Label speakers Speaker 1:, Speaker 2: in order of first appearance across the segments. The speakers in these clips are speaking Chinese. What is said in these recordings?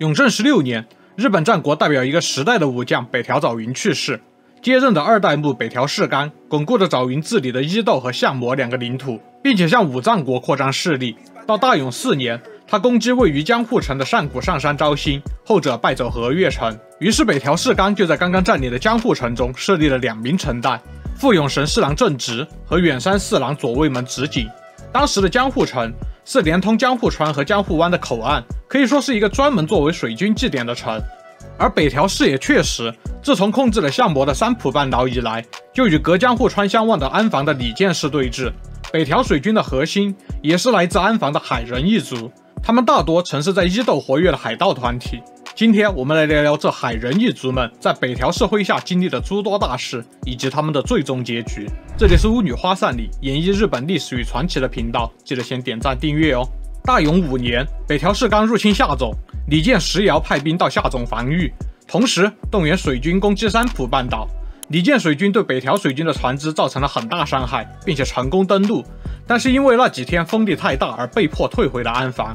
Speaker 1: 永正16年，日本戰國代表一個時代的武將北條早雲去世，接任的2代目北條氏綱鞏固了早雲治理的伊豆和相模2個領土，並且向武藏國擴張勢力。到大永4年，他攻擊位於江戶城的上谷上杉昭興，後者敗走和越城。於是北條氏綱就在剛剛佔領的江戶城中設立了2名城代，富永神四郎正直和遠山四郎左衛門直景。當時的江戶城是連通江戶川和江戶灣的口岸，可以說是一個專門作為水軍祭典的城。而北條氏也確實，自從控制了相模的三浦半島以來，就與隔江戶川相望的安房的里見氏對峙。北條水軍的核心也是來自安房的海人一族，他們大多曾是在伊豆活躍的海盜團體。今天我們來聊聊這海人一族們在北條氏麾下經歷的諸多大事，以及他們的最終結局。這裡是巫女花散裡演繹日本歷史與傳奇的頻道，記得先點讚訂閱哦。大永5年，北條氏綱入侵下總，里見石窯派兵到下總防禦，同時動員水軍攻擊三浦半島。里見水軍對北條水軍的船只造成了很大傷害，並且成功登陸，但是因為那幾天風力太大而被迫退回了安房。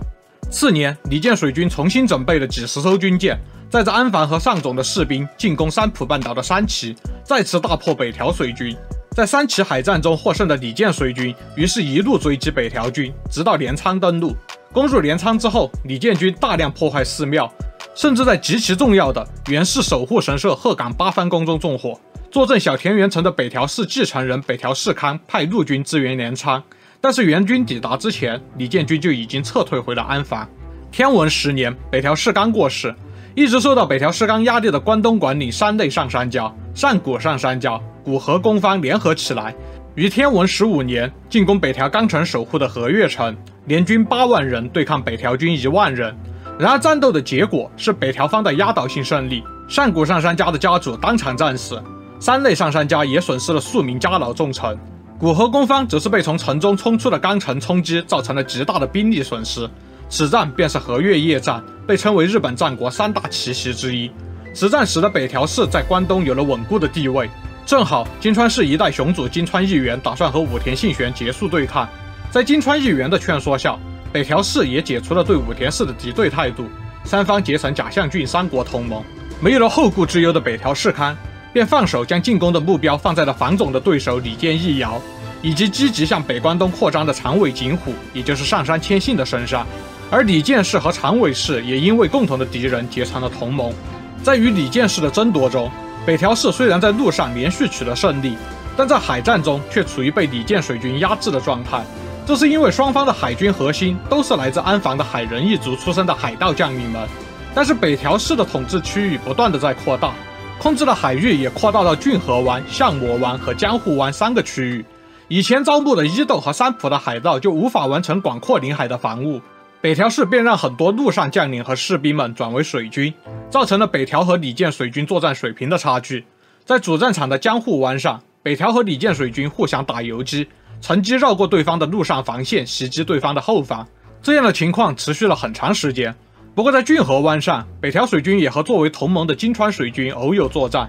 Speaker 1: 次年，里見水軍重新整備了幾十艘軍艦，載着安房和上總的士兵進攻三浦半島的三崎，再次大破北條水軍。在三崎海戰中獲勝的里見水軍於是一路追擊北條軍，直到鐮倉登陸。攻入鐮倉之後，里見軍大量破壞寺廟，甚至在極其重要的源氏守護神社鶴岡八幡宮中縱火。坐鎮小田原城的北條氏繼承人北條氏康派陸軍支援鐮倉，但是援軍抵達之前，里見軍就已經撤退回了安房。天文10年，北條氏綱過世，一直受到北條氏綱壓力的關東管領三類上杉家、上谷上杉家、古河公方聯合起來，於天文15年進攻北條綱城守護的和越城，聯軍8萬人對抗北條軍1萬人。然而戰鬥的結果是北條方的壓倒性勝利，上谷上杉家的家主當場戰死，三類上杉家也損失了數名家老重臣。古河公方則是被從城中衝出的綱城衝擊，造成了極大的兵力損失。此戰便是和越夜戰，被稱為日本戰國3大奇襲之一。此戰使得北條氏在關東有了穩固的地位。正好金川氏一代雄主金川義元打算和武田信玄結束對抗，在金川義元的勸說下，北條氏也解除了對武田氏的敵對態度，三方結成甲相郡三國同盟。沒有了後顧之憂的北條氏康便放手將進攻的目標放在了防總的對手里見義堯，以及積極向北關東擴張的長尾景虎，也就是上杉謙信的身上。而里見氏和長尾氏也因為共同的敵人結成了同盟。在與里見氏的爭奪中，北條氏雖然在陸上連續取得勝利，但在海戰中卻處於被里見水軍壓制的狀態。這是因為雙方的海軍核心都是來自安房的海人一族出身的海盜將領們，但是北條氏的統治區域不斷地在擴大，控制的海域也擴大到駿河灣、相模灣和江戶灣3個區域。以前招募的伊豆和三浦的海盜就無法完成廣闊領海的防務，北條氏便讓很多陸上將領和士兵們轉為水軍，造成了北條和里見水軍作戰水平的差距。在主戰場的江戶灣上，北條和里見水軍互相打游擊，乘機繞過對方的陸上防線，襲擊對方的後方。這樣的情況持續了很長時間。不過在駿河灣上，北條水軍也和作為同盟的金川水軍偶有作戰。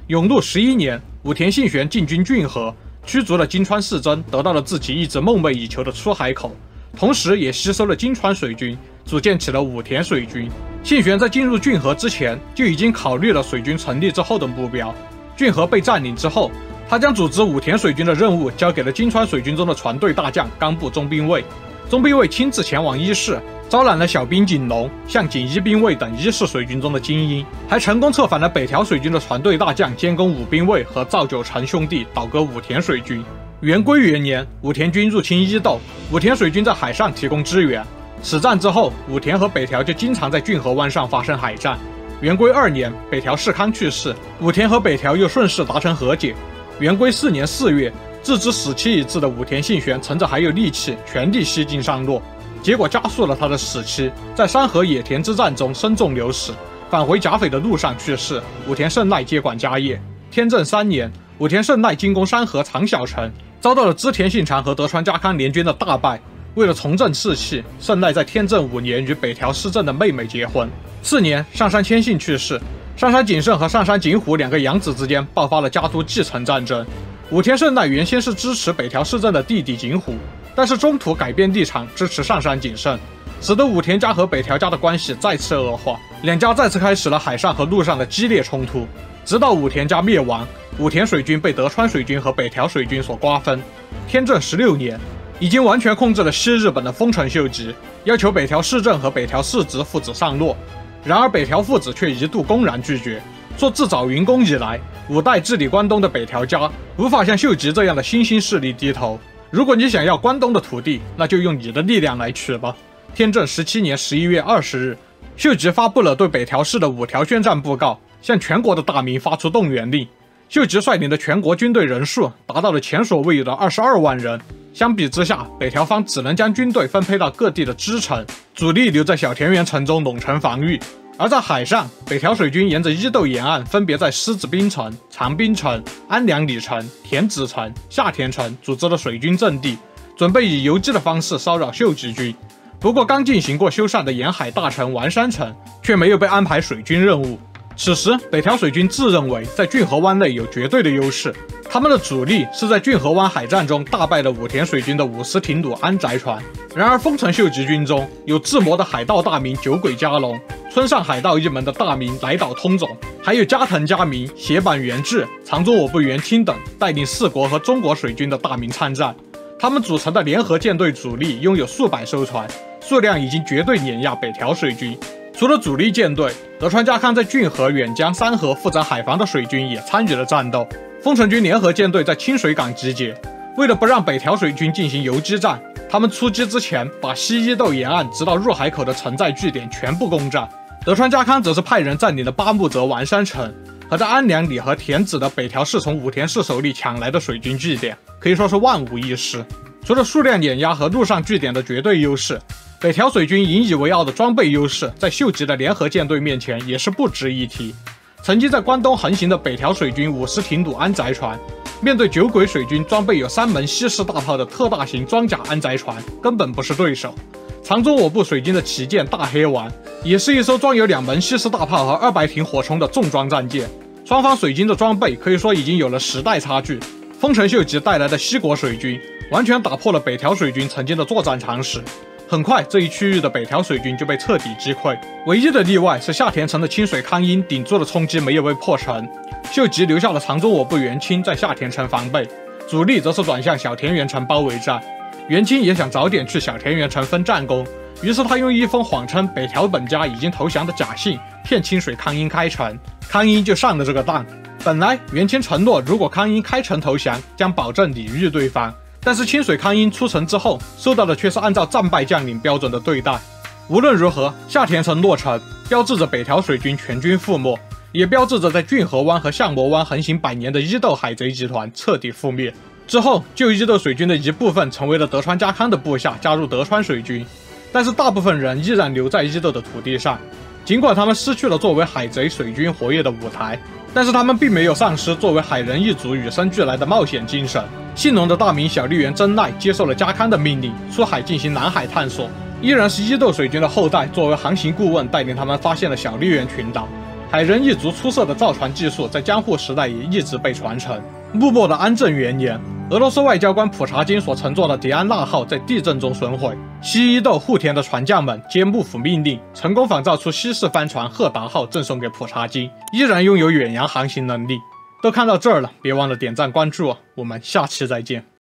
Speaker 1: 永祿11年，武田信玄進軍駿河，驅逐了金川氏真，得到了自己一直夢寐以求的出海口，同時也吸收了金川水軍，組建起了武田水軍。信玄在進入駿河之前就已經考慮了水軍成立之後的目標。駿河被佔領之後，他將組織武田水軍的任務交給了金川水軍中的船隊大將岡部忠兵衛。忠兵衛親自前往伊勢，招攬了小兵景龍、向井一兵衛等伊勢水軍中的精英，還成功策反了北條水軍的船隊大將兼宫武兵衛和造久成兄弟，倒戈武田水軍。元龜元年，武田軍入侵伊豆，武田水軍在海上提供支援。此戰之後，武田和北條就經常在駿河灣上發生海戰。元龜2年，北條氏康去世，武田和北條又順勢達成和解。元龜4年4月，自知死期已至的武田信玄趁着還有力氣，全力西進上洛，結果加速了他的死期，在山河野田之戰中身中流矢，返回甲斐的路上去世。武田勝賴接管家業。天正3年，武田勝賴進攻山河長小城，遭到了織田信長和德川家康聯軍的大敗。為了重振士氣，勝賴在天正5年與北條氏政的妹妹結婚。次年，上杉謙信去世，上杉景勝和上杉景虎2個養子之間爆發了家督繼承戰爭。武田勝賴原先是支持北條氏政的弟弟景虎，但是中途改變立場，支持上杉景勝。使得武田家和北條家的關係再次惡化，兩家再次開始了海上和陸上的激烈衝突。直到武田家滅亡，武田水軍被德川水軍和北條水軍所瓜分。天正16年，已經完全控制了西日本的豐臣秀吉，要求北條氏政和北條氏直父子上洛。然而北條父子卻一度公然拒絕，說自早雲公以來，5代治理關東的北條家無法向秀吉這樣的新興勢力低頭。如果你想要關東的土地，那就用你的力量來取吧。天正17年11月20日，秀吉發布了對北條氏的5條宣戰布告，向全國的大名發出動員令。秀吉率領的全國軍隊人數達到了前所未有的22萬人。相比之下，北條方只能將軍隊分配到各地的支城，主力留在小田原城中籠城防禦。而在海上，北條水軍沿着伊豆沿岸，分別在獅子濱城、長濱城、安良里城、田子城、下田城組織了水軍陣地，準備以游擊的方式騷擾秀吉軍。不過，剛進行過修繕的沿海大城丸山城卻沒有被安排水軍任務。此時，北條水軍自認為在駿河灣內有絕對的優勢，他們的主力是在駿河灣海戰中大敗了武田水軍的五十町廬安宅船。然而，豐臣秀吉軍中有自謀的海盜大名酒鬼加隆、村上海盜一門的大名來島通總，還有加藤嘉明、血板元治、長宗我部元清等帶領四國和中國水軍的大名參戰。他們組成的聯合艦隊主力擁有數百艘船，數量已經絕對碾壓北條水軍。除了主力艦隊，德川家康在駿河、遠江、三河負責海防的水軍也參與了戰鬥。豐臣軍聯合艦隊在清水港集結，為了不讓北條水軍進行游擊戰，他們出擊之前把西伊豆沿岸直到入海口的城寨據點全部攻占。德川家康則是派人佔領了八木澤丸山城和在安良里和田子的北條氏從武田氏手裡搶來的水軍據點，可以說是萬無一失。除了數量碾壓和陸上據點的絕對優勢，北條水軍引以為傲的裝備優勢，在秀吉的聯合艦隊面前也是不值一提。曾經在關東橫行的北條水軍50町廬安宅船，面對酒鬼水軍裝備有3門西式大炮的特大型裝甲安宅船，根本不是對手。長宗我部水軍的旗艦大黑丸，也是一艘裝有2門西式大炮和200挺火衝的重裝戰艦。雙方水軍的裝備可以說已經有了時代差距。豐臣秀吉帶來的西國水軍，完全打破了北條水軍曾經的作戰常識。很快，這一區域的北條水軍就被徹底擊潰。唯一的例外是下田城的清水康英頂住了衝擊，沒有被破城。秀吉留下了長宗我部元清在下田城防備，主力則是轉向小田原城包圍戰。元清也想早點去小田原城分戰功，於是他用一封謊稱北條本家已經投降的假信騙清水康英開城，康英就上了這個當。本來元清承諾，如果康英開城投降，將保證禮遇對方。但是清水康英出城之後，受到的卻是按照戰敗將領標準的對待。無論如何，下田城落成，標誌着北條水軍全軍覆沒，也標誌着在駿河灣和相模灣橫行100年的伊豆海賊集團徹底覆滅。之後，舊伊豆水軍的一部分成為了德川家康的部下，加入德川水軍。但是大部分人依然留在伊豆的土地上，儘管他們失去了作為海賊水軍活躍的舞台，但是他們並沒有喪失作為海人一族與生俱來的冒險精神。信濃的大名小笠原真奈接受了家康的命令，出海進行南海探索，依然是伊豆水軍的後代作為航行顧問，帶領他們發現了小笠原群島。海人一族出色的造船技術在江戶時代也一直被傳承。幕末的安政元年，俄羅斯外交官普查金所乘坐的迪安納號在地震中損毀，西伊豆戶田的船匠們接幕府命令，成功仿造出西式帆船赫達號贈送給普查金，依然擁有遠洋航行能力。都看到這兒了，別忘了點讚關注，我們下期再見。